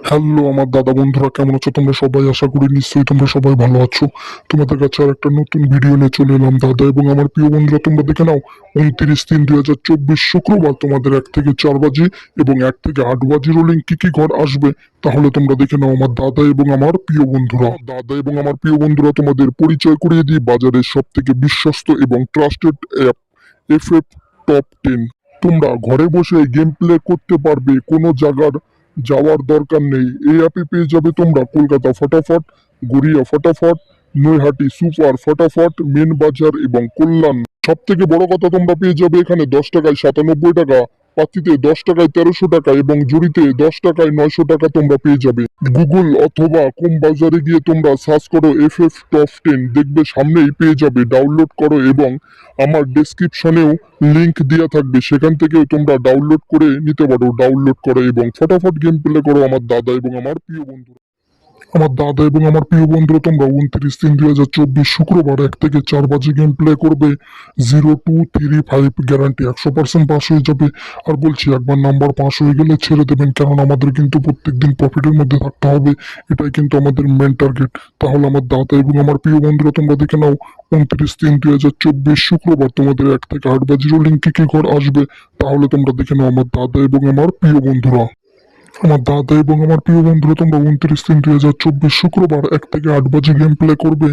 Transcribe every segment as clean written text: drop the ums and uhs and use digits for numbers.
Hello আমার দাদা বন্ধুরা, কেমন আছো তোমরা সবাই? আশা করি নিশ্চয়ই তোমরা সবাই ভালো আছো। তোমাদের কাছে আর একটা নতুন ভিডিও নিয়ে চলে এলাম দাদা এবং আমার প্রিয় বন্ধুরা। তোমরা দেখে নাও, 29/3/2024 শুক্রবার তোমাদের 1 থেকে 4 বাজে এবং 1 থেকে 8 বাজে রোলিং কি কি ঘর আসবে তাহলে তোমরা দেখে নাও আমার দাদা এবং আমার প্রিয় বন্ধুরা। দাদা এবং আমার প্রিয় বন্ধুরা, তোমাদের পরিচয় করিয়ে দিই বাজারের সব থেকে বিশ্বস্ত এবং ট্রাস্টেড অ্যাপ এফএফ টপ 10। তোমরা ঘরে বসে গেম প্লে করতে পারবে, কোনো জায়গার যাওয়ার দরকার নেই। এই অ্যাপে পেয়ে যাবে তোমরা কলকাতা ফটাফট, গড়িয়া ফটাফট, নৈহাটি সুপার ফটাফট, মেন বাজার এবং কল্যাণ। সব থেকে বড় কথা, তোমরা পেয়ে যাবে এখানে 10 টাকায় 97 টাকা, পাতিতে 10 টাকায় 1300 টাকা এবং জুড়িতে 10 টাকায় 900 টাকা তোমরা পেয়ে যাবে। গুগল অথবা কোম বাজারে গিয়ে তোমরা সার্চ করো এফএফ টপ 10, দেখবে সামনেই পেয়ে যাবে। ডাউনলোড করো এবং আমার ডেসক্রিপশনেও লিংক দেওয়া থাকবে, সেখান থেকেও তোমরা ডাউনলোড করে নিতে পারো। ডাউনলোড করো এবং ফটাফট গেম প্লে করো আমার দাদা এবং আমার প্রিয় বন্ধু। আমার দাদা এবং আমার প্রিয় বন্ধুরা, তোমরা 29/3/2024 শুক্রবার 1 থেকে 4 বাজে গেম প্লে করবে। 0235 গ্যারান্টি 100% পাস হয়ে যাবে। আর বলছি, একবার নাম্বার পাস হয়ে গেলে ছেড়ে দেবেন, কারণ আমাদের কিন্তু প্রত্যেকদিন প্রফিটের মধ্যে থাকতে হবে। এটাই কিন্তু আমাদের মেন টার্গেট। তাহলে আমার দাদা এবং আমার প্রিয় বন্ধুরা, তোমরা দেখে নাও 29/3/2024 শুক্রবার তোমাদের 1 থেকে 8 বাজে রোলিং কি কি ঘর আসবে তাহলে তোমরা দেখে নাও আমার দাদা এবং আমার প্রিয় বন্ধুরা। আমার দাদা এবং আমার প্রিয় বন্ধুরা, তোমরা 29/3/2024 শুক্রবার 1 থেকে 8 বাজে গেম প্লে করবে।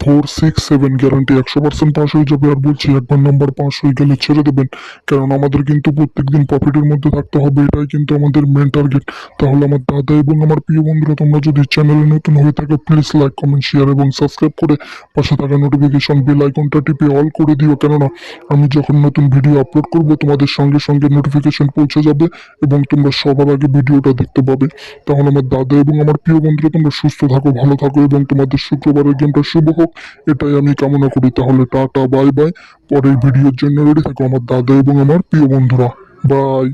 467 গ্যারান্টি 100% পাস হয়ে যাবে। আর বলছি, একবার নাম্বার পাস হয়ে গেলে ছেড়ে দেবেন, কারণ আমাদের কিন্তু প্রত্যেকদিন প্রফিটের মধ্যে থাকতে হবে। এটাই কিন্তু আমাদের মেন টার্গেট। তাহলে আমার দাদা এবং আমার প্রিয় বন্ধুরা, তোমরা যদি চ্যানেলে নতুন হয়ে থাকো প্লিজ লাইক, কমেন্ট, শেয়ার এবং সাবস্ক্রাইব করে পাশে থাকা নোটিফিকেশন বেল আইকনটা টিপে অল করে দিও, কেননা আমি যখন নতুন ভিডিও আপলোড করব তোমাদের সঙ্গে সঙ্গে নোটিফিকেশন পৌঁছে যাবে এবং তোমরা সবার আগে ভিডিওটা দেখতে পাবে। তাহলে আমার দাদা এবং আমার প্রিয় বন্ধুরা, তোমরা সুস্থ থাকো, ভালো থাকো এবং তোমাদের শুক্রবারের গেমটা শুভ হোক, এটাই আমি কামনা করি। তাহলে টাটা, বাই বাই। পরের ভিডিওর জন্য রেডি থাকো আমার দাদা এবং আমার প্রিয় বন্ধুরা। বাই।